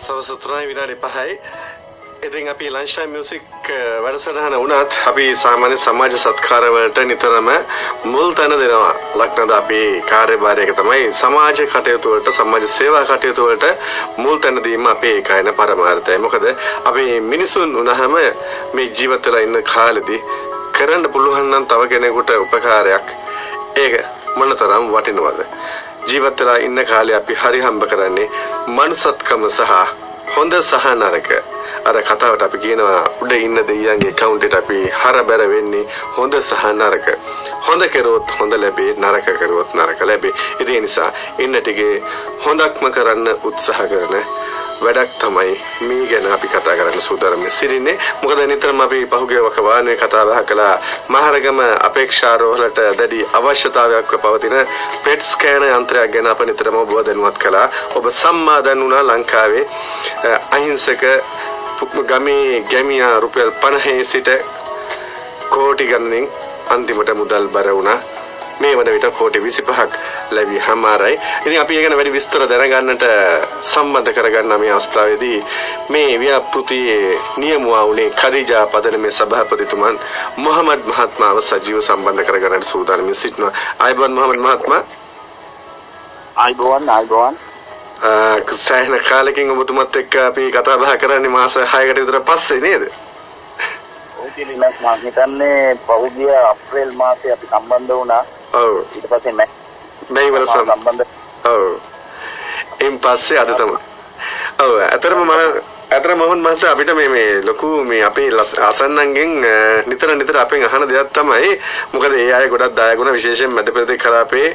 සවස් 3:05යි. ඉතින් අපි ලන්ච් ටයිම් මියුසික් වැඩසටහන වුණත් අපි සාමාන්‍ය සමාජ සත්කාර වලට නිතරම මුල් තැන දෙනවා. ලක්නද අපි කාර්යභාරයක තමයි සමාජ කටයුතු වලට සමාජ සේවා කටයුතු වලට මුල් තැන දීම අපේ ඒකයින පරමාර්ථය. මොකද අපි මිනිසුන් වුණාම මේ ජීවිත වෙලා ඉන්න කාලෙදී කරන්න පුළුවන් නම් තව කෙනෙකුට උපකාරයක් ඒක මොනතරම් වටිනවද? ජීවිත වෙලා ඉන්න කාලේ අපි හරි හම්බ කරන්නේ මනුසත්කම සහ හොඳ සහ නරක. අර කතාවට අපි කියනවා උඩ ඉන්න දෙයියන්ගේ account එකට අපි හරබර වෙන්නේ හොඳ සහ නරක. හොඳ කරොත් හොඳ ලැබේ, නරක කරොත් නරක ලැබේ. ඒ නිසා ඉන්න ටිකේ හොඳක්ම කරන්න උත්සාහ කරන වැඩක් තමයි මේ ගැන අපි කතා කරන්න සූදානම් සිටින්නේ. මොකද නිතරම අපි පහුගිය වකවානුවේ කතා බහ කළා මහරගම අපේක්ෂාරෝහලට දැඩි අවශ්‍යතාවයක්ව පවතින පෙට් ස්කෑනර් යන්ත්‍රයක් ගැන අප නිතරම ඔබ දැනුවත් කළා. ඔබ සම්මාදන් වුණා ලංකාවේ අහිංසක ගමේ ගැමියා රුපියල් 50 සිට කෝටි ගණනින් අන්තිමට මුදල් බර වුණා. මේ වන විට කෝටි 25ක් ලැබී හමාරයි. ඉතින් අපි ගැන වැඩි විස්තර දැනගන්නට සම්බන්ධ කරගන්න මේ අවස්ථාවේදී මේ ව්‍යාපෘතියේ නියමුවා වුණේ ඛදීජා පදනමේ සභාපතිතුමන් මොහමඩ් මහත්මාව සජීව සම්බන්ධ කරගන්නට සූදානම් සිටිනවා. ආයිබෝන් මොහමඩ් මහත්මයා. ආයිබෝන්. සෑහෙන කාලෙකින් ඔබතුමත් එක්ක අපි කතා බහ කරන්නේ මාස 6කට විතර පස්සේ නේද? ඔව් කියලා මම හිතන්නේ පහුගිය අප්‍රේල් මාසේ අපි සම්බන්ධ වුණා. ඔව්. ඊට පස්සේ මේ වල සම්බන්ධ. ඔව්. එම් පස්සේ අද තමයි. ඔව්. අතරම මොහොන් මහත්තයා අපිට මේ ලොකු මේ අපේ අසන්නන්ගෙන් නිතර අපෙන් අහන දෙයක් තමයි මොකද ඒ අය ගොඩක් දායගුණ විශේෂයෙන් මැද පෙරදිග කලාපේ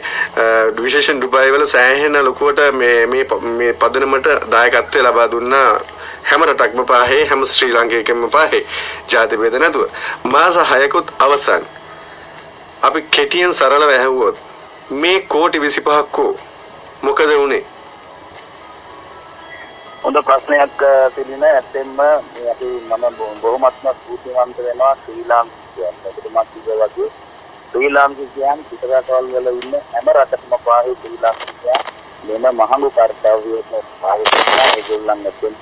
විශේෂයෙන් ඩුබායි වල සෑහෙන ලොකුවට මේ පදනමට දායකත්වය ලබා දුන්නා හැම රටක්ම පාහේ හැම ශ්‍රී ලාංකිකයෙක්ම පාහේ ජාති ભેද නැතුව මාස 6කුත් අවසන් අපි කෙටියෙන් සරලව ඇහුවොත් මේ කෝටි 25ක් මොකද වුනේ? හොඳ ප්‍රශ්නයක් පිළින ඇත්තෙන්ම මේ අපි මම බොහොමත්ම ස්තුතිවන්ත වෙනවා ශ්‍රී ලාංකිකයන් වගේ ශ්‍රී ලාංකිකයන් පිටරටවල් වල ඉන්න හැම රටකම පාහේ ශ්‍රී ලාංකිකයන් මෙම මහඟු කාර්යයක් පාහේ ඒගොල්ලන් නැත්නම්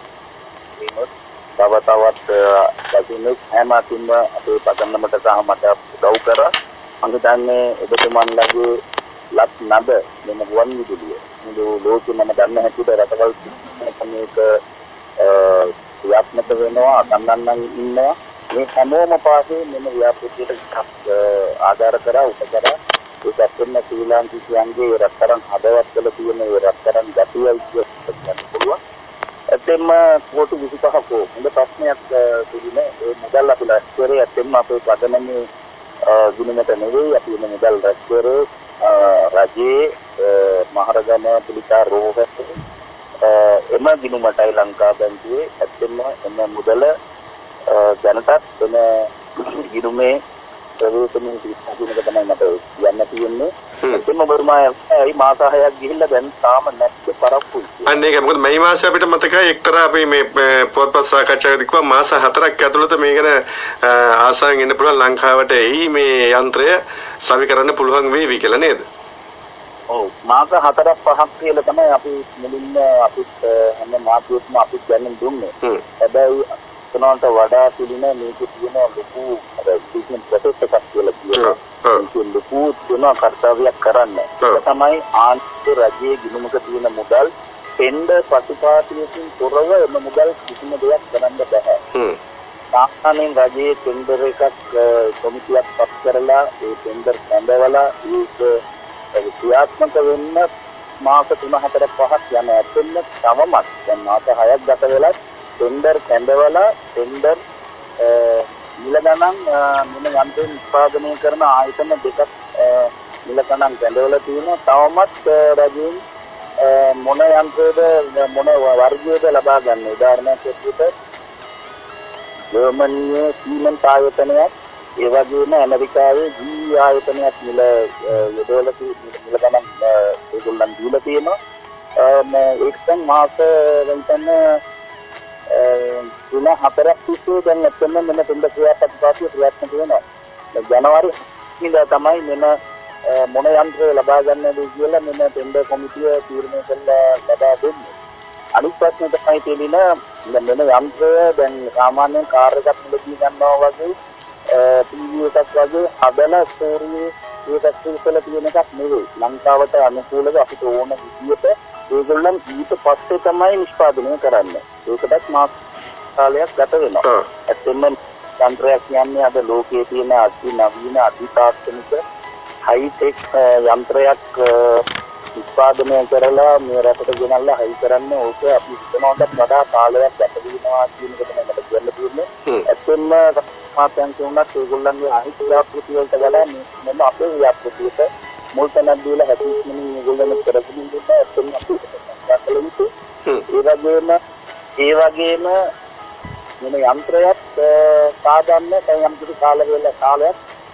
තවත් දකින්නේ හැම අතින්ම අපේ පදන්නමට සහ මට උදව් කරා මම හිතන්නේ ඔබතුමන්ලගේ ලත් නද මෙන්න ගුවන් විදුලිය මුළු ලෝකෙම දන්න හැටියට රටවල් මේක ව්‍යාප්ත වෙනවා ගන්නන්නන් ඉන්නවා මේ හැමෝම පාසේ මෙන්න ව්‍යාපෘතියට ආධාර කරා උපකරා ඒකත් වෙන ශ්‍රී ලාංකිකයන්ගේ රත්තරන් හදවත් වල තියෙන ඒ රත්තරන් ගැටියයි කියන්න පුළුවන්. ඇත්තෙන්ම කෝටි 25ක හොඳ ප්‍රශ්නයක් තිබුණේ ඒ මුදල් අපි රැස්කරේ ඇත්තෙන්ම අපේ පදනමේ ගුණමට නෙවෙයි අපි මේ මුදල් රැස්කරේ රජයේ මහරගම පිළිකා රෝහලට එම ගිණුමටයි ලංකා බැංකුවේ ඇත්තෙන්ම එම මුදල දැනටත් එම ගිණුමේ ප්‍රවේශමෙන් තිබුණක තමයි මට කියන්න තියෙන්නේ. ඇත්තෙන්ම බර්මායි මාස 6ක් ගිහිල්ලා දැන් තාම නැත්te පරක්කුයි. අන්න ඒක මොකද මේ මාසේ අපිට මතකයි එක්තරා අපි මේ පොත්පත් සාකච්ඡාවේදී කිව්වා මාස 4ක් ඇතුළත මේක ආසාවෙන් ඉන්න පුළුවන් ලංකාවට එයි මේ යන්ත්‍රය සවි කරන්න පුළුවන් වේවි කියලා නේද? ඔව් මාස 4ක් 5ක් කියලා තමයි අපි මුලින්ම අපිත් හැම මාසෙකම අපිත් දැනුම් දුන්නේ. හැබැයි එතනට වඩා පිළින මේක තියෙන ලොකු විශේෂ ප්‍රොසෙස් එකක් කියලා කියනවා. ඒක ලොකු වෙන කාර්යයක් කරන්න. ඒක තමයි ආන්තර රජයේ ගිණුමක තියෙන මුදල් ටෙන්ඩර් ප්‍රතිපාදනයකින් තොරව එම මුදල් කිසිම දෙයක් කරන්න බෑ. සාමාන්‍යයෙන් රජයේ ටෙන්ඩර් එකක් කොමිටියක් පත් කරලා ඒ ටෙන්ඩර් සම්බවලා ඒක ක්‍රියාත්මක වෙන්න මාස 3-4-5ක් යන ඇතුළත තවමත් දැන් මාස 6ක් ගත වෙලා ටෙන්ඩර් කැඳවලා ටෙන්ඩර් මිල ගණන් මෙන්න යන්ත්‍රයෙන් උත්පාදනය කරන ආයතන දෙකක් මිල ගණන් කැඳවලා තියෙනවා. තවමත් රජයෙන් මොන යන්ත්‍රයද මොන වර්ගයද ලබා ගන්න. උදාහරණයක් විදිහට ජර්මනියේ සීමන්ස් ආයතනයක් ඒ වගේම ඇමරිකාවේ GE ආයතනයක් මිල යොදවලා මිල ගණන් ඒගොල්ලන් දීලා තියෙනවා. ඒක දැන් මාස වෙනතන 3-4ක් තිස්සේ දැන් නැත්නම් මෙන්න දෙන්න ක්‍රියාපටිපාටිය ක්‍රියාත්මක වෙනවා. ජනවාරි 7 වෙනිදා තමයි මෙන්න මොන යන්ත්‍රය ලබා ගන්නද කියලා මෙන්න ටෙන්ඩර් කොමිටිය තීරණය කළා ලබා දෙන්නේ. අනිත් ප්‍රශ්නේ තමයි තියෙන්නේ මෙන්න යන්ත්‍රය දැන් සාමාන්‍යයෙන් කාර් එකක් මිලදී ගන්නවා වගේ ටීවී එකක් වගේ හදලා ස්ටෝරියේ ඒ ෆැක්ටරි වල තියෙන එකක් නෙවෙයි. ලංකාවට අනුකූලව අපිට ඕන විදියට ඒගොල්ලන් ඊට පස්සේ තමයි නිෂ්පාදනය කරන්නේ. ඒකටත් මාස කාලයක් ගත වෙනවා. ඇත්තෙන්ම යන්ත්‍රයක් කියන්නේ අද ලෝකයේ තියෙන අති නවීන අධිතාත්මික හයිටෙක් යන්ත්‍රයක් උත්පාදනය කරලා මේ රටට ගෙනල්ලා හයි කරන්න ඕක අපි හිතනවාට වඩා කාලයක් ගත වෙනවා කියන එක තමයි මට කියන්න තියෙන්නේ. ඇත්තෙන්ම මාතයන් කියනත් ඒගොල්ලන්ගේ අහිත ව්‍යාපෘති වලට වඩා මෙන්න අපේ ව්‍යාපෘතියට මුල් තැනක් දීලා හැදෙන්නේ ඒගොල්ලන් කරපු දෙයක් ඇත්තෙන්ම අපි දැකලා ඒ වගේම මෙන්න යන්ත්‍රයක් සාධාරණ යම් කිසි කාලයක්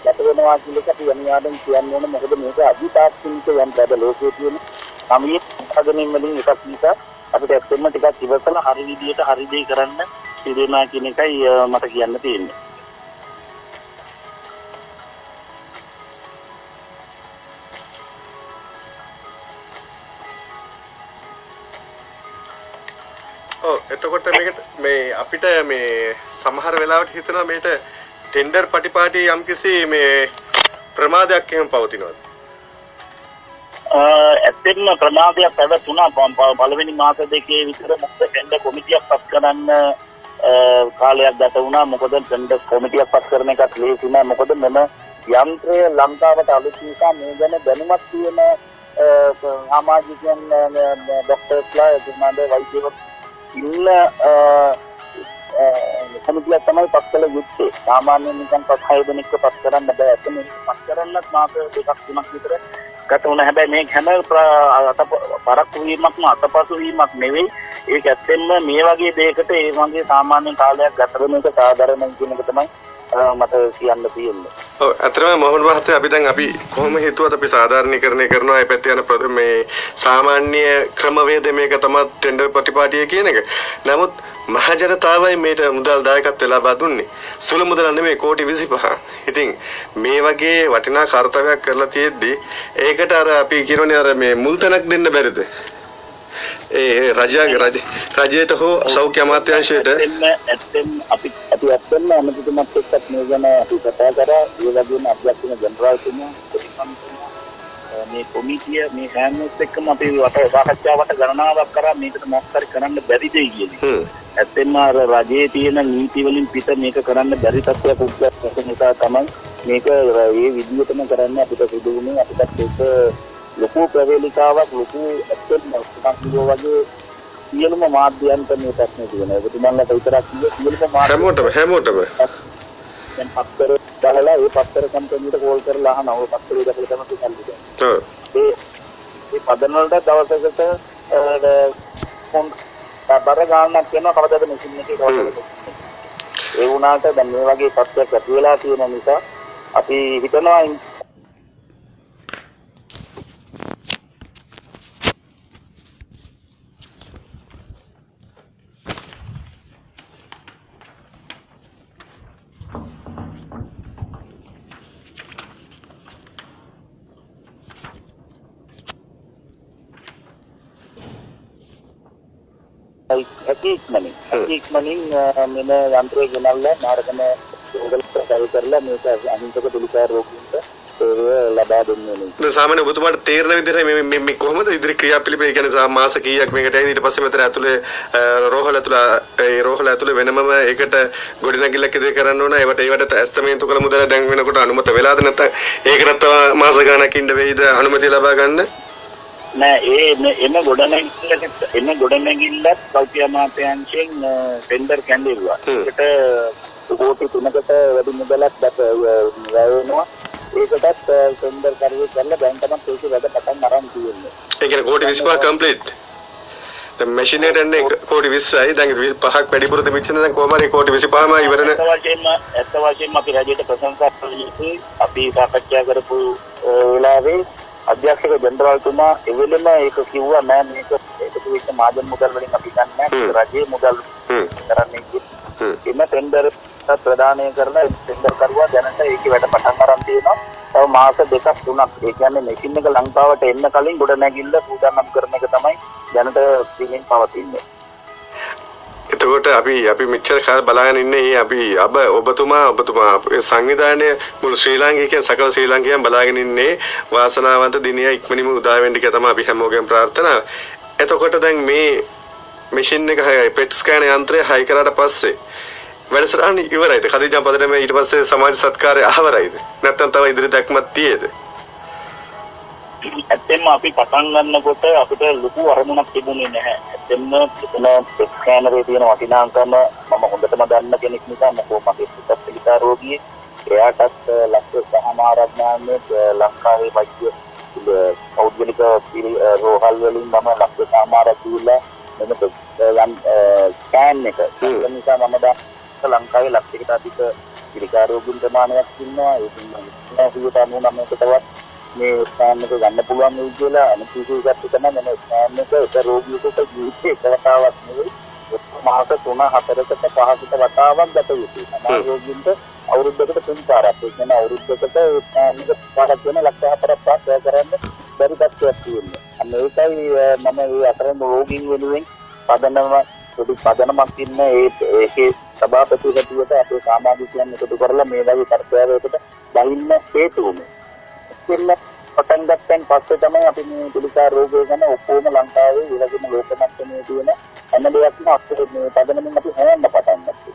ගත වෙනවා කියන එක අපි අනිවාර්යෙන් කියන්න ඕනේ. මොකද මේක අධිතාත්මික යන්ත්‍රයද ලෝකයේ තියෙන සමීප උත්පාදනයෙන් වලින් එකක් නිසා අපිට ඇත්තෙන්ම ටිකක් ඉවසලා හරි විදියට හරි දේ කරන්න සිදුවෙනවා කියන එකයි මට කියන්න තියෙන්නේ. එතකොට මේකට මේ අපිට මේ සමහර වෙලාවට හිතනවා මේට ටෙන්ඩර් පටිපාටි යම්කිසි මේ ප්‍රමාදයක් එහෙම පවතිනවද? ඇත්තෙන්ම ප්‍රමාදයක් පැවතුණා පළවෙනි මාස දෙකේ විතර මොකද ටෙන්ඩර් කොමිටියක් පත් කරන්න කාලයක් ගත වුණා. මොකද ටෙන්ඩර් කොමිටියක් පත් කරන එකත් ලේසි නෑ. මොකද මෙම යන්ත්‍රය ලංකාවට අලුත් නිසා මේ ගැන දැනුමක් තියෙන සමාජිකයන් ડોක්ටර්ස්ලා එතුමාද වෛද්‍යවරු ඉන්න කොමිටියක් තමයි පත් කළ යුත්තේ. සාමාන්‍යයෙන් නිකන් 5-6 දෙනෙක්ව පත් කරන්න බෑ. එතන පත් කරන්නත් මාස 2-3ක් විතර ගත වුණා. හැබැයි මේ හැම පරක්කු වීමක්ම අතපසු වීමක් නෙවෙයි. ඒක ඇත්තෙන්ම මේ වගේ දෙයකට ඒ වගේ සාමාන්‍ය කාලයක් ගත වෙන එක සාධාරණයි කියන එක තමයි මට කියන්න තියෙන්නේ. ඔව් අතරම මොහොන් මහත්තයා අපි කොහොම හිතුවත් අපි සාධාරණීකරණය කරනවා ඒ පැත්තේ යන මේ සාමාන්‍ය ක්‍රමවේද මේක තමයි ටෙන්ඩර් ප්‍රතිපාටිය කියන එක. නමුත් මහ ජනතාවයි මේට මුදල් දායකත්වය ලබා දුන්නේ. සුළු මුදල නෙමෙයි කෝටි 25. ඉතින් මේ වගේ වටිනා කාර්යයක් කරලා තියෙද්දි ඒකට අර අපි කියනෝනේ අර මේ මුල් තැනක් දෙන්න බැරිද? ඒ රජයට හෝ සෞඛ්‍ය අමාත්‍යාංශයට ඇත්තෙන් අපි ඇත්තෙන්ම අමතිතුමත් එක්කත් මේ ගැන අපි කතා කරා. ඒ වගේම අධ්‍යක්ෂ ජනරාල්තුමා මේ කොමිටිය මේ හැමෝත් එක්කම අපි සාකච්ඡාවට ගණනාවක් කරා මේකට මොකක් හරි කරන්න බැරිද කියලා. ඇත්තෙන්ම අර රජයේ තියෙන නීති වලින් පිට මේක කරන්න බැරි තත්ත්වයක් උද්ගත නිසා තමයි මේක ඒ විදිහටම කරන්න අපිට සිදු වුණේ. අපිට ඒක ලොකු ප්‍රවේලිකාවක් ලොකු ඇත්තෙන්ම සම්පූර්ණ වගේ සියලුම මාධ්‍යයන්ට මේ ප්‍රශ්නේ තියෙනවා. ඒකතුමන්ලට විතරක් සියලුම හැමෝටම දැන් පත්තර දාලා ඒ පත්තර කම්පැනිට කෝල් කරලා අහනවා. ඔය පත්තරේ දැකලා තමයි කල්ලි දැන්. ඔව්. ඒ පදන වලට දවසකට ෆෝන් බර ගන්නක් කරනවා කවදාද මැෂින් එකේ කවදාද. ඒ වුණාට දැන් මේ වගේ පත්තරයක් ඇති වෙලා තියෙන නිසා අපි හිතනවා ඉක්මනින් මෙන්න යන්ත්‍රය ගෙනල්ලා මාර්ගම උගලට කරලා මේක අහිංසක පිළිකාර රෝගීන්ට ලබා දෙන්නේ නේ. දැන් සාමාන්‍ය ඔබතුමාට තේරෙන විදිහට මේ කොහොමද ඉදිරි ක්‍රියාපිළිවෙල කියන්නේ මාස කීයක් මේකට ඇයි ඊට පස්සේ මෙතන ඇතුලේ රෝහල ඇතුලේ වෙනමම ඒකට ගොඩනැගිල්ලක් ඉදිරි කරන්න ඕන. ඒවට ඇස්තමේන්තු කළ මුදල දැන් වෙනකොට අනුමත වෙලාද නැත්නම් ඒකටත් තව මාස ගාණක් ඉන්න වෙයිද අනුමැතිය ලබා ගන්න? නෑ එන ගොඩනැගිල්ලත් සෞඛ්‍ය අමාත්‍යාංශයෙන් ටෙන්ඩර් කැඳෙව්වා. ඒකට කෝටි 3කට වැඩි මුදලක් වැය වෙනවා. ඒකටත් ටෙන්ඩර් කරුවේ කරලා දැන් තමයි ඒක වැඩ පටන් අරන් තියෙන්නේ. ඒ කියන්නේ කෝටි 25 කම්ප්ලීට්. දැන් මැෂින් එකට එන්නේ කෝටි 20යි. දැන් 25ක් වැඩිපුර දෙමිච්චන දැන් කොහම හරි කෝටි 25ම ඉවරන. ඇත්ත වශයෙන්ම අපි රජයට ප්‍රශංසා කළ යුතුයි. අපි සාකච්ඡා කරපු වෙලාවේ අධ්‍යක්ෂක ජනරාල්තුමා එවෙලම ඒක කිව්වා නෑ මේක ඒකතු වෙච්ච මාධ්‍ය මුදල් වලින් අපි ගන්න නෑ රජයේ මුදල් කරන්නේ එන ටෙන්ඩර් ප්‍රදානය කරලා ටෙන්ඩර් කරුවා දැනට ඒකේ වැඩ පටන් අරන් තියෙනවා. තව මාස 2ක් 3ක්. ඒ කියන්නේ මැෂින් එක ලංකාවට එන්න කලින් ගොඩ නැගිල්ල සූදානම් කරන එක තමයි දැනට පිළින් පවතින්නේ. එතකොට අපි මෙච්චර කාල බලාගෙන ඉන්නේ අපි ඔබතුමා සංවිධානය මුළු ශ්‍රී ලාංකිකයන් සකල ශ්‍රී ලාංකිකයන් බලාගෙන ඉන්නේ වාසනාවන්ත දිනය ඉක්මනින්ම උදා වෙන්න කියලා තමයි අපි හැමෝගෙම ප්‍රාර්ථනාව. එතකොට දැන් මේ මැෂින් එක පෙට් ස්කෑන යන්ත්‍රය හයි කරාට පස්සේ වැඩසටහන ඉවරයිද? කදිජම් පදනම ඊට පස්සේ සමාජ සත්කාරය අහවරයිද? නැත්නම් තව ඉදිරි දැක්මක් තියෙද? ඇත්තෙන්ම අපි පටන් ගන්නකොට අපිට ලොකු අරමුණක් තිබුණේ නැහැ. ඇත්තෙන්ම එතන ස්කෑනරේ තියෙන වටිනාකම මම හොඳටම දන්න කෙනෙක් නිසා මොකෝ මගේ පුතත් පිළිකා රෝගියෙක්. එයාටත් ලක්ෂ 6මාරක් ගානේ ලංකාවේ වෛද්‍ය පෞද්ගලික රෝහල් වලින් මම ලක්ෂ 6මාරක් දීලා මෙන්න ස්කෑන් එක. ඒ නිසා මම ලංකාවේ ලක්ෂයකට අධික පිළිකා රෝගීන් ප්‍රමාණයක් ඉන්නවා. ඒකින් මම 99%ටවත් මේ ස්කෑන් එක ගන්න පුළුවන් වෙයි කියලා අනුකූලව ගත්ත තමයි මම ස්කෑන් එක රෝගියෙකුට ජීවිතේ එකවතාවක් නෙවෙයි මාස 3-4කට 5කට වතාවක් ගත යුතුයි. සමහර රෝගීන්ට අවුරුද්දකට 3 පාරක්. ඒ කියන්නේ අවුරුද්දකට ස්කෑන් එක පාරක් වෙන ලක්ෂ 4ක් පාස් කරන්න බැරි තත්ත්වයක් තියෙනවා. අන්න ඒකයි මම මේ අතරම රෝගීන් වෙනුවෙන් පොඩි පදනමක් ඉන්න ඒකේ සභාපති හැටියට අපේ සමාජිකයන් එකතු කරලා මේ වගේ කර්තව්‍යයකට බහින්න හේතු වුණේ. එන්න පටන් ගත්තන් පස්සේ තමයි අපි මේ පිළිකා රෝගය ගැන ඔක්කොම ලංකාවේ ඉලක්කම ලෝක මට්ටමේ තියෙන හැම දෙයක්ම අපිට මේ පදනමින් අපි හොයන්න පටන් ගත්තා.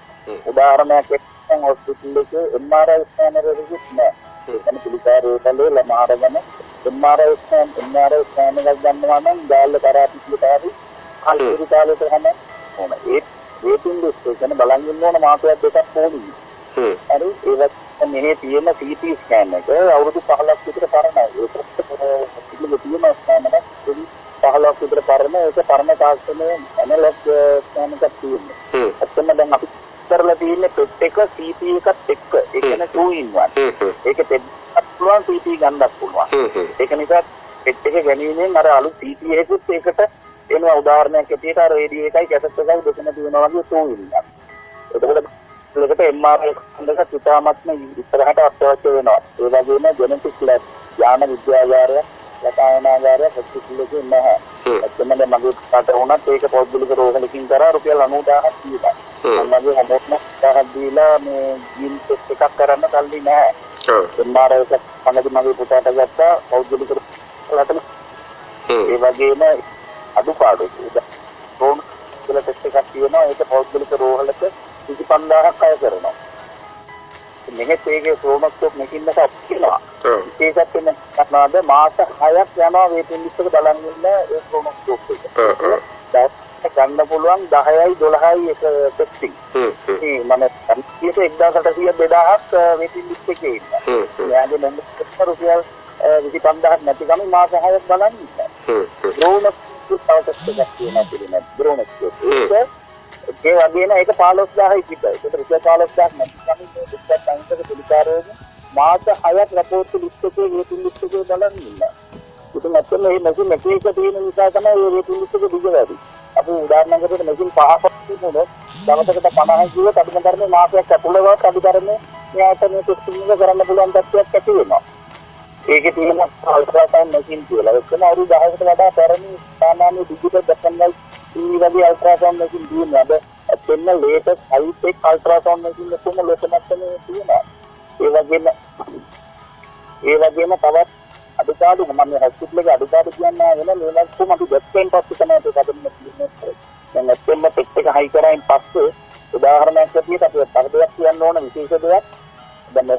උදාහරණයක් එක්කන් හොස්පිටල් එකේ MRI ස්කෑනර් එකක් නෑ. එතන පිළිකා රෝගවල ළමාරගෙන MRI ස්කෑන් එකක් ගන්නවා නම් ගාල්ල කරාපිටියට හරි කාලෙට හැම ඕන. ඒ වේටින් ලිස්ට් එක ගැන බලන් ඉන්න ඕන මාසයක් දෙකක් ඕනේ. හරි ඒවත් මෙහි තියෙන CT ස්කෑන් එක අවුරුදු 15ක් විතර පරණයි. ඒක තියෙන ස්කෑන් එක 15ක් විතර පරණ ඒක පරණ තාක්ෂණයේ ඇනලොග් ස්කෑන් එකක් තියෙනවා. ඇත්තම දැන් අපි කරලා තියෙන්නේ පෙට් එක CT එකත් එක්ක. ඒ කියන්නේ 2 in 1. ඒක පෙට් එකක් පුළුවන් CT ගන්නත් පුළුවන්. ඒක නිසා පෙට් එක ගැනීමෙන් අර අලුත් CT එකකුත් ඒකට එනවා. උදාහරණයක් ඇටියට අර රේඩියෝ එකයි කැසට් එකයි දෙකම තියෙනවා වගේ 2 in 1. එතකොට ඒකට MRI එකක් ඉතාමත්ම ඉස්සරහට අවශ්‍ය වෙනවා. ඒ වගේම ජෙනෙටික් ලැබ්, යාන විද්‍යාගාරය, රසායනාගාරය හොස්පිටල් එකේ නැහැ. එතනද මගේ කට වුණත් ඒක පෞද්ගලික රෝහලකින් කරා රුපියල් 90000ක් දීලා. මගේ හැමෝටම 90000ක් දීලා මේ ජීන් ටෙස්ට් එකක් කරන්න සල්ලි නැහැ. MRI එකක් කනදි මගේ පුතාට ගත්තා පෞද්ගලික රෝහලට. ඒ වගේම අඩුපාඩු ඩ්‍රෝන් කියලා ටෙස්ට් එකක් තියෙනවා. ඒක පෞද්ගලික රෝහලක 25000ක් අය කරනවා. මෙහෙත් ඒකේ ක්‍රෝනොස්කෝප් මැෂින් එකක් තියෙනවා. ඒකත් වෙන කතාවද මාස 6ක් යනවා වේටින් ලිස්ට් එක බලන් ඉන්න ඒ ක්‍රෝනොස්කෝප් එක. දැන් ගන්න පුළුවන් 10යි 12යි එක ටෙස්ටිං. මම 1800 2000ක් වේටින් ලිස්ට් එකේ ඉන්නවා. යාගේ මෙම්බර්ස් රුපියල් 25000ක් නැති ගමන් මාස 6ක් බලන් ඉන්නවා. ක්‍රෝනොස්කෝප් තවටත් එකක් තියෙනවා පිළිමත් ක්‍රෝනොස්කෝප්. ඒ වගේම ඒක 15000යි පිටයි. ඒක රුපියල් 15000ක් නැති ගමන් දුක්ඛ සංකේත පිළිකාරෝග මාස 6ක් රපෝට් ලිස්ට් එකේ වේටින් ලිස්ට් එකේ බලන් ඉන්නවා. ඉතින් අත්‍යවශ්‍ය මේ මැෂින් එක තියෙන නිසා තමයි මේ වේටින් ලිස්ට් එක දිග වැඩි. අපි උදාහරණයකට මැෂින් 5ක් තියෙනොත් දවසකට 50ක් කිව්වොත් අපි කරන්නේ මාසයක් ඇතුළතවත් අපි කරන්නේ මෙයාට මේ ටෙස්ටිං එක කරන්න පුළුවන් තත්ත්වයක් ඇති වෙනවා. ඒකේ තියෙන අල්ට්‍රාසවුන්ඩ් මැෂින් කියලා. ඒකම අවුරුදු 10කට වඩා පැරණි සාමාන්‍ය ඩිජිටල් දැක්කමයි ඊවගේ අල්ට්‍රාසවුන්ඩ් මැෂින් තියෙනවා. අද එතන ලේටස්ට් හයිටෙක් අල්ට්‍රාසවුන්ඩ් මැෂින් එකම ලෝක මට්ටමේ තියෙනවා. ඒ වගේම තවත් අඩුපාඩු මම හොස්පිටල් එකේ අඩුපාඩු කියන්නේ වෙන මේවා කොහොම අපි දැක්කෙන් පස්සේ තමයි ඒක හදන්න තියෙන්නේ. දැන් ඇත්තෙන්ම ටෙස්ට් එක හයි කරායින් පස්සේ උදාහරණයක් ඇටියට අපි පරදයක් කියන්න ඕන විශේෂ දෙයක්. දැන්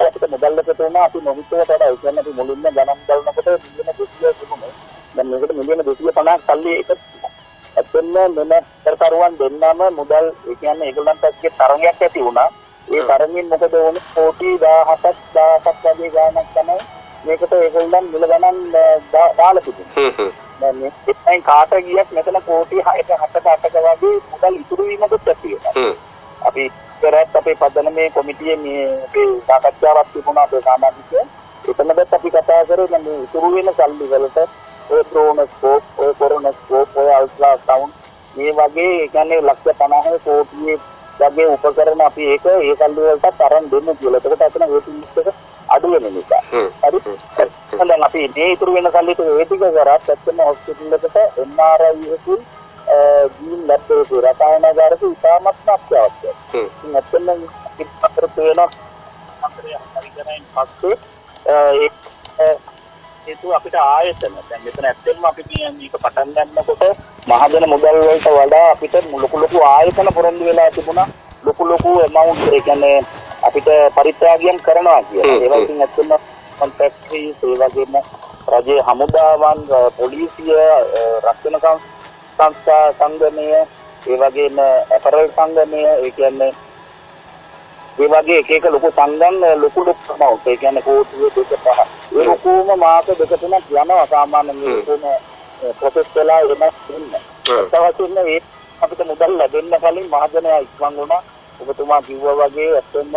අපිට මොඩල් එකට උන අපි නොමිතේට වඩා ඒ කියන්නේ අපි මුලින්ම ගණන් බලනකොට මිලියන 200 තිබුණේ. දැන් මේකට මිලියන 250ක් සල්ලි එක ඇත්තෙන්ම මෙන්න ਸਰකරුවන් දෙන්නම මුදල් ඒ කියන්නේ ඒගොල්ලන්ටත් තරගයක් ඇති වුණා. ඒ තරමින් මොකද වුනේ කෝටි 17ක් වගේ ගාණක් තමයි මේකට ඒගොල්ලන් මිල ගණන් දාලා තිබුණේ. දැන් මේ එතෙන් කාට ගියත් මෙතන කෝටි 6ක 7ක වගේ මුදල් ඉතුරු වීමකට ඇති වෙනවා. අපි කරත් අපේ පදනමේ කොමිටියේ මේ සාකච්ඡාවක් තිබුණා අපේ සමාජිකයන්. එතනදත් අපි කතා කරේ දැන් මේ ඉතුරු වෙන සල්ලි වලට ඔය ක්‍රෝනොස්කෝප්, ඔය කොරොනොස්කෝප්, ඔය අල්ට්‍රාසවුන්ඩ් මේ වගේ කියන්නේ ලක්ෂ 50 කෝටියේ වගේ උපකරණ අපි ඒක ඒ කල්ලි වලට අරන් දෙන්න කියලා. එතකොට අතන වේටින් ලිස්ට් එක අඩු වෙන නිසා. හරි. දැන් අපි මේ ඉතුරු වෙන කල්ලිට ඒ ටික කරත් ඇත්තම හොස්පිටල් එකට MRI එකකින් ජීන් ලැබ් එකේ රසායනාගාරක ඉතාමත් අවශ්‍යයි. ඉතින් ඇත්තම ඉතර පේන අතරේ හරියටම පස්සේ ඒතු අපිට ආයතන දැන් මෙතන ඇත්තම අපි මේක පටන් ගන්නකොට මහජන මුදල් වලට වඩා අපිට ලොකු ආයතන පොරොන්දු වෙලා තිබුණා ලොකු amount ඒ කියන්නේ අපිට පරිත්‍යාගයන් කරනවා කියලා. ඒ වගේම ඇත්තම කොන්ට්‍රැක්ටරි ඒ වගේම රජයේ හමුදාවන් පොලිසිය රක්ෂණ සංස්ථා සංගමය ඒ වගේම අපරල් සංගමය ඒ කියන්නේ ඒ වගේ එක ලොකු සංගම් ලොකු amount ඒ කියන්නේ කෝටිය 2-5 ඒ ලොකුම මාස 2-3ක් යනවා සාමාන්‍ය මේ ලොකුම ප්‍රොසෙස් වෙලා එන දෙන්න. තවසින් මේ අපිට මුදල් ලැබෙන්න කලින් මහජනයා ඉක්මන් වුණා. ඔබතුමා කිව්වා වගේ ඇත්තම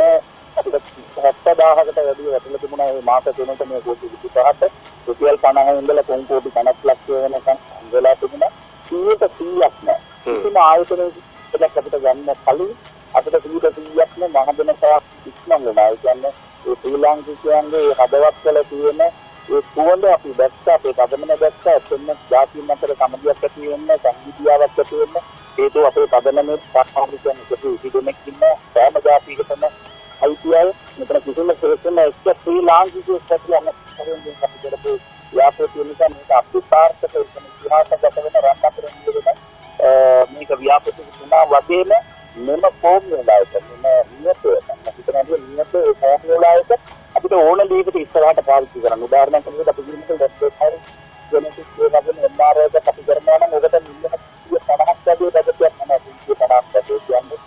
අපිට 70000කට වැඩි වැටලා තිබුණා මේ මාස තුනකට මේ කෝටි 25ට රුපියල් 50 ඉඳලා 3 කෝටි 50 ලක්ෂ වෙනකන් වෙලා තිබුණා. 100%ක් නෑ. කිසිම ආයතනයකට අපිට ගන්න කලින් අපිට 100%ක් නෑ මහජනයා ඉක්මන් වුණා. ඒ කියන්නේ ඒ ශ්‍රී ලාංකිකයන්ගේ හදවත් වල තියෙන ඒ සුවඳ අපි දැක්කා අපේ පදනම දැක්කා එතන ජාතින් අතර සමගියක් ඇති වෙන්න සංගීතියාවක් ඇති වෙන්න ඒකෝ අපේ පදනමේ පාඨාංශයන් කිසි දෙනෙක් ඉන්න සෑම ජාතියකටම අයිතියයි මෙතන කිසිම ශ්‍රේෂ්ඨම එක්ක ශ්‍රී ලාංකිකයෙක් ඇතුළේ අපිට අපි කරපු ව්‍යාපෘති නිසා මේක අභිපාර්ථක වෙන ඉතිහාසගත වෙන රටකට නියමන මේක ව්‍යාපෘති තුනා වගේම මෙම ෆෝමියුලායක මෙම නියතය හිතනදී නියතය ෆෝමියුලායක අපිට ඕන දෙයකට ඉස්සරහට පාවිච්චි කරන්න. උදාහරණයක් විදිහට අපි කිව්වොත් ඩොක්ටර් ජෙනටික් ඒ වගේ MRI එකක් අපි කරනවා නම් ඔකට මිලියන 50ක් වගේ බජට් එකක් තමයි 50ක් වගේ කියන්නේ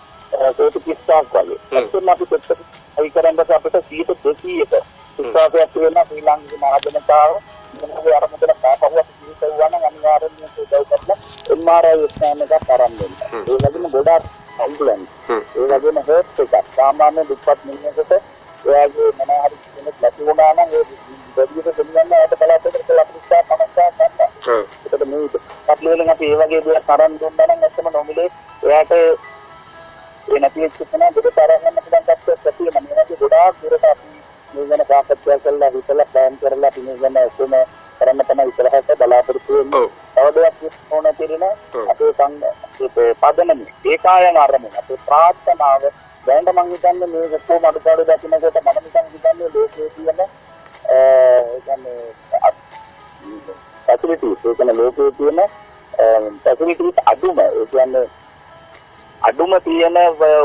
ඒක 30ක් වගේ. එතන අපි පෙට්ටි අයි කරන්නේ අපිට 200ක විශ්වාසයක් තියෙනවා ශ්‍රී ලාංකික මහජනතාව මොනවද අරමුදල පාපහුවක් ජීවිතවුවා නම් අනිවාර්යෙන්ම ඒක උදව් කරලා MRI ස්කෑන් එකක් අරන් දෙන්න. ඒ වගේම ගොඩාක් ඇම්බුලන්ස් ඒ වගේම හර්ට් එකක් සාමාන්‍ය දුප්පත් මිනිහෙකුට එයාගේ මොන හරි කෙනෙක් නැති වුණා නම් ඒ දෙවියන්ට දෙන්නන්න ඇයට බලාපොරොත්තු කරලා අපිට සමස්තයක් ගන්නවා. ඒකට මේ අපලෙන් අපි ඒ වගේ දේවල් තරම් දුන්නා නම් ඇත්තම නොමිලේ එයාට ඒ නැති වෙච්ච කෙනා දෙකට අරන් යන්න පුළුවන් තත්ත්වයක් ඇති වෙනවා. මේ වගේ ගොඩාක් දුරට අපි මේ ගැන සාකච්ඡා කරලා හිතලා ප්ලෑන් කරලා අපි මේ ගැන ඔක්කොම කරන්න තමයි ඉස්සරහට බලාපොරොත්තු වෙන්නේ. තවදයක් ඕන තියෙන අපේ පදනම ඒකායන අරමුණ අපේ ප්‍රාර්ථනාව දැන් මම හිතන්නේ මේ ඔක්කොම අඩුපාඩු දකින්නකොට මම නිකන් හිතන්නේ ලෝකයේ තියෙන ඒ කියන්නේ ෆැසිලිටිස් ඒ කියන්නේ ලෝකයේ තියෙන ෆැසිලිටිස් අඩුම ඒ කියන්නේ අඩුම තියෙන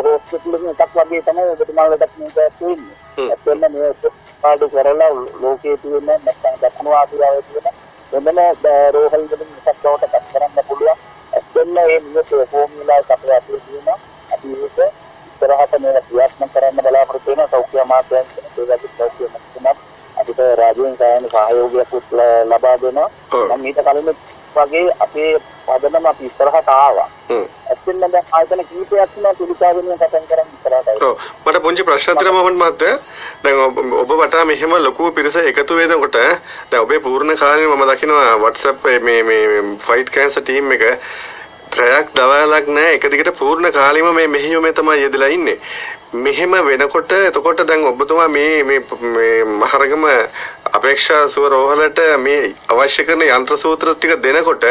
හොස්පිටල් එකක් වගේ තමයි ඔබතුමාලට මේක තියෙන්නේ. ඇත්තම මේ පාඩු කරලා ලෝකයේ තියෙන නැත්නම් දක්ෂිණ ආසියාවේ තියෙන වෙනම රෝහල් වලින් එකක් බවට පත් කරන්න පුළුවන්. ඇත්තම මේ නියත ෆෝමියුලා එකක් අපේ තියෙනවා. අපි ඒක ඉස්සරහට මේක ක්‍රියාත්මක කරන්න බලාපොරොත්තු වෙන සෞඛ්‍ය අමාත්‍යාංශ ඒකත් සෞඛ්‍ය මන්ත්‍රීතුමා අපිට රාජ්‍යයෙන් සෑහෙන සහයෝගයක් ලබා දෙනවා. මම ඊට කලින් වගේ අපේ පදනම අපි ඉස්සරහට ආවා. ඇත්තෙන්ම දැන් ආයතන කීපයක්ම පිළිකාවෙනිය කතා කරන් ඉස්සරහට ආවා. ඔව් මට පුංචි ප්‍රශ්නයක් තියෙනවා මොහොන් මහත්තයා. දැන් ඔබ වටා මෙහෙම ලොකු පිරිස එකතු වෙනකොට දැන් ඔබේ පූර්ණ කාලේ මම දකිනවා WhatsApp මේ ෆයිට් කැන්සර් ටීම් එක ත්‍රයක් දවල්ක් නැහැ එක දිගට පූර්ණ කාලෙම මේ මෙහෙයුමේ තමයි යෙදලා ඉන්නේ. මෙහෙම වෙනකොට එතකොට දැන් ඔබතුමා මේ මහරගම අපේක්ෂා සුව රෝහලට මේ අවශ්‍ය කරන යන්ත්‍ර සූත්‍ර ටික දෙනකොට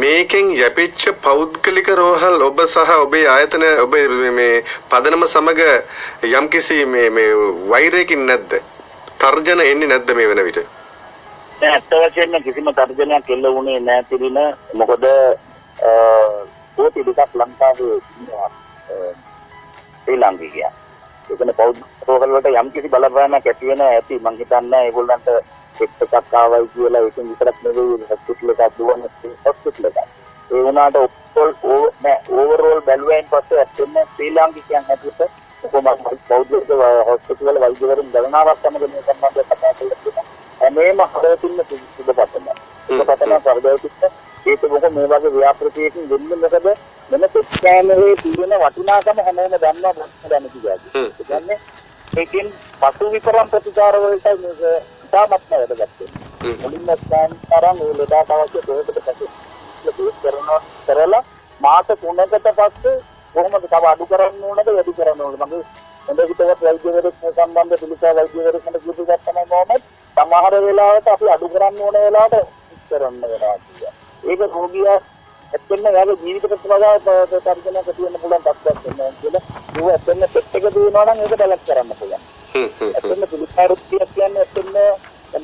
මේකෙන් යැපිච්ච පෞද්ගලික රෝහල් ඔබ සහ ඔබේ ආයතන ඔබේ මේ පදනම සමග යම්කිසි මේ වෛරයකින් නැද්ද? තර්ජන එන්නේ නැද්ද මේ වෙන විට? දැන් අත්ත වශයෙන්ම කිසිම තර්ජනයක් එල්ල වුණේ නැහැ තිරින. මොකද කෝටි දෙකක් ලංකාවේ ඉන්නවා ශ්‍රී ලාංකිකයන්. ඒකනේ පෞද්ගලික රෝහල් වලට යම් කිසි බලපෑමක් ඇති වෙන ඇති මං හිතන්නේ ඒගොල්ලන්ට එකක් ආවයි කියලා ඒකෙන් විතරක් නෙවෙයි හොස්පිටල් එකක් දුවන හොස්පිටල් එකක්. ඒ වුණාට ඕවර්ෝල් බැලුවෙන් පස්සේ ඇත්තම ශ්‍රී ලාංකිකයන් හැටියට කොහොමද පෞද්ගලික හොස්පිටල් වල වෛද්‍යවරුන් ගණනාවක් තමයි මේ සම්බන්ධව කතා කරලා හැමේම හදවතින්ම සුබපතන. සුබපතන වර්ධවිත ඒක මොකද මේ වගේ ව්‍යාපෘතියකින් වෙන්නේ මොකද මෙන්න පෙස්කෑමේ තියෙන වටිනාකම හැමෝම දන්නවා දැන කියාද. ඒ කියන්නේ ඒකෙන් පසු විපරම් ප්‍රතිචාර වලට මේක ඉතාමත්ම වැදගත් වෙනවා. මුලින්ම ස්කෑන් කරන් ඒ ලෙඩට අවශ්‍ය දෙයකට පස්සේ කරලා මාස 3කට පස්සේ කොහොමද තව අඩු කරන්න ඕනද වැඩි කරන්න ඕනද මගේ හොඳ හිතවත් වෛද්‍යවරයෙක් සම්බන්ධ පිළිකා වෛද්‍යවරයෙක් මට කියපු එකක් තමයි මොහොමඩ් සමහර වෙලාවට අපි අඩු කරන්න ඕන වෙලාවට කරන්න වෙනවා කියන්නේ. ඒක රෝගියා ඇත්තම යාගේ ජීවිත ප්‍රතිපදාව තර්ජනයක් තියෙන්න පුළුවන් තත්ත්වයක් වෙනවා කියලා. ඒක ඇත්තම පෙට් එක දිනනවා නම් ඒක බැලන්ස් කරන්න පුළුවන්. ඇත්තම පිළිකා රුපියක් කියන්නේ ඇත්තම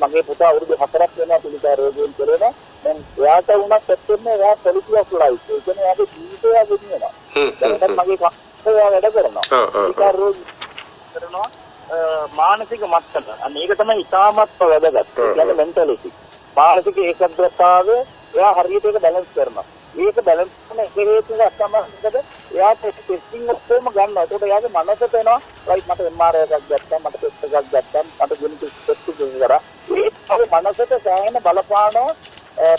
මගේ පුතා අවුරුදු 4ක් වෙනවා පිළිකා රෝගයෙන් කරේන. දැන් එයාට වුණත් ඇත්තම එයා quality of life. ඒ කියන්නේ එයාගේ ජීවිතය වෙනවා. දැන් මගේ කක්කයා වැඩ කරනවා. පිළිකා රෝග කරනවා මානසික මට්ටම. අන්න ඒක තමයි ඉතාමත් වැදගත්. ඒ කියන්නේ මෙන්ටැලිටි. මානසික ඒකාග්‍රතාවය එයා හරියට ඒක බැලන්ස් කරනවා. ඒක බැලන්ස් කරන එක හේතුවක් තමයි එයා ටෙස්ටිං ඔක්කොම ගන්නවා. ඒකට එයාගේ මනසට එනවා රයිට් මට MRI එකක් ගත්තා මට ටෙස්ට් එකක් ගත්තා මට ජෙනටික් ටෙස්ට් එකක් කරා. ඒක මනසට සෑහෙන බලපානවා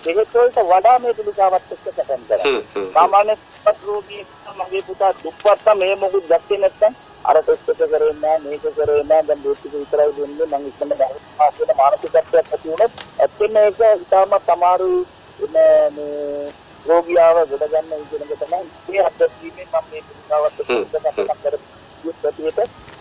බෙහෙත් වලට වඩා මේ පිළිකාවත් එක්ක සැකම් කරනවා. සාමාන්‍ය රෝගී මගේ පුතා දුප්පත් මේ මොකුත් දැක්කේ නැත්නම් අර ටෙස්ට් එක කරේ නැහැ මේක කරේ නැහැ දැන් ඩෝස් එක විතරයි දෙන්නේ මම ඉස්සෙල්ලා මානසික මානසිකත්වයක් ඇති වුණොත් ඇත්තම ඒක ඉතාමත් අමාරුයි මේ රෝගියාව ගොඩ ගන්න විදිහට තමයි මේ අත්දැකීමෙන් මම මේ පිළිකාවත් එක්ක කරපු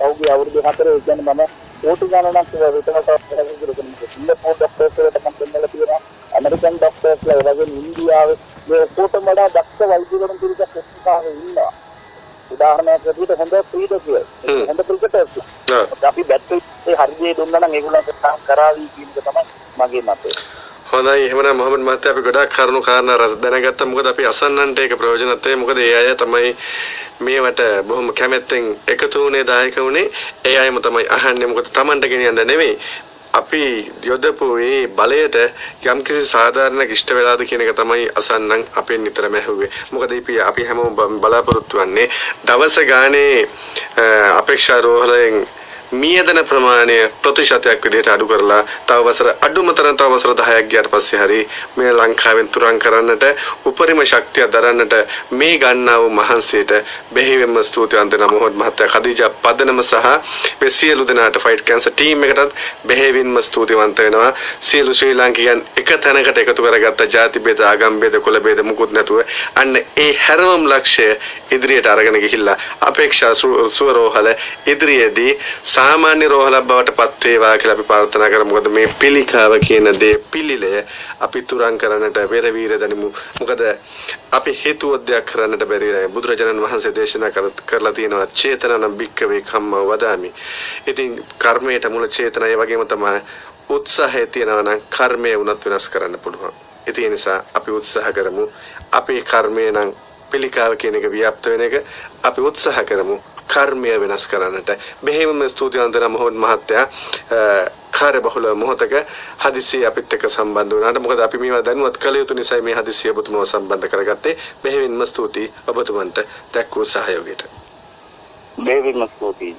අවුරුදු අවුරුදු 4 ඒ කියන්නේ මම කෝටි ගණනක් විතරට ඉන්න පොඩ්ඩක්ස්ලට මම දෙන්නලා තියෙනවා ඇමරිකන් ડોක්ටර්ස්ලා ඒ වගේ ඉන්දියාවේ මේ කොටම වඩා දක්ෂ වෛද්‍යවරුන් පිළිගත් ප්‍රතිකාරේ ඉන්නවා. උදාහරණයක් විදිහට හොඳ ක්‍රීඩකයෙක් හොඳ ක්‍රිකටර්ස් අපි බැට් හරියට දුන්නා නම් ඒගොල්ලන්ට කරාවි කියන එක තමයි මගේ මතය. හොඳයි එහෙමනම් මොහමඩ් මහත්තයා අපි ගොඩාක් කරුණු කාරණා දැනගත්තා. මොකද අපි අසන්නන්ට ඒක ප්‍රයෝජනවත් වෙයි. මොකද ඒ අය තමයි මේවට බොහොම කැමැත්තෙන් එකතු වුණේ දායක වුණේ. ඒ අයම තමයි අහන්නේ. මොකද Tamanට ගෙනියන්න නෙවෙයි. අපි යොදපු මේ බලයට යම්කිසි සාධාරණයක් ඉෂ්ට වෙලාද කියන එක තමයි අසන්නන් අපෙන් නිතරම ඇහුවේ. මොකද අපි හැමෝම බලාපොරොත්තු වෙන්නේ දවස ගානේ අපේක්ෂා රෝහලෙන් මියදන ප්‍රමාණය ප්‍රතිශතයක් විදිහට අඩු කරලා තව වසර අඩුම තරම් තව වසර 10ක් ගියාට පස්සේ හරි මේ ලංකාවෙන් තුරන් කරන්නට උපරිම ශක්තිය දරන්නට මේ ගන්නා වූ මහන්සියට බෙහෙවින්ම ස්තුතිවන්ත වෙනවා මොහොත් මහත්තයා khadija පදනම සහ මේ සියලු දෙනාට ෆයිට් කැන්සර් ටීම් එකටත් බෙහෙවින්ම ස්තුතිවන්ත වෙනවා. සියලු ශ්‍රී ලාංකිකයන් එක තැනකට එකතු කරගත්ත ಜಾති බෙද ආගම් බෙද කුල බෙද මුකුත් නැතුව අන්න ඒ හැරවම් ලක්ෂ්‍ය ඉදිරියට අරගෙන ගිහිල්ලා අපේක්ෂා සුවරෝහල ඉදිරියේදී සාමාන්‍ය රෝහලක් බවට පත් වේවා කියලා අපි ප්‍රාර්ථනා කරමු. මොකද මේ පිළිකාව කියන දේ පිළිලය අපි තුරන් කරන්නට වෙර වීර දනිමු. මොකද අපි හේතුවක් දෙයක් කරන්නට බැරි නෑ. බුදුරජාණන් වහන්සේ දේශනා කරලා තියෙනවා චේතනනම් භික්කවේ කම්මං වදාමි. ඉතින් කර්මයට මුල චේතනය වගේම තමයි උත්සාහය තියනවා නම් කර්මය වුණත් වෙනස් කරන්න පුළුවන්. ඒ නිසා අපි උත්සාහ කරමු. අපේ කර්මය නම් පිළිකාව කියන එක ව්‍යාප්ත වෙන එක අපි උත්සාහ කරමු. කර්මය වෙනස් කරන්නට බෙහෙවින්ම ස්තුතිවන්ත වෙනවා මොහොත් මහත්තයා. කාර්යබහුල මොහොතක හදිසිය අපිත් එක්ක සම්බන්ධ වුණාට මොකද අපි මේවා දැනුවත් කළ යුතු නිසා මේ හදිසිය ඔබතුමාව සම්බන්ධ කරගත්තේ. බෙහෙවින්ම ස්තුතියි ඔබතුමන්ට දක්වූ සහයෝගයට. බෙහෙවින්ම ස්තුතියි.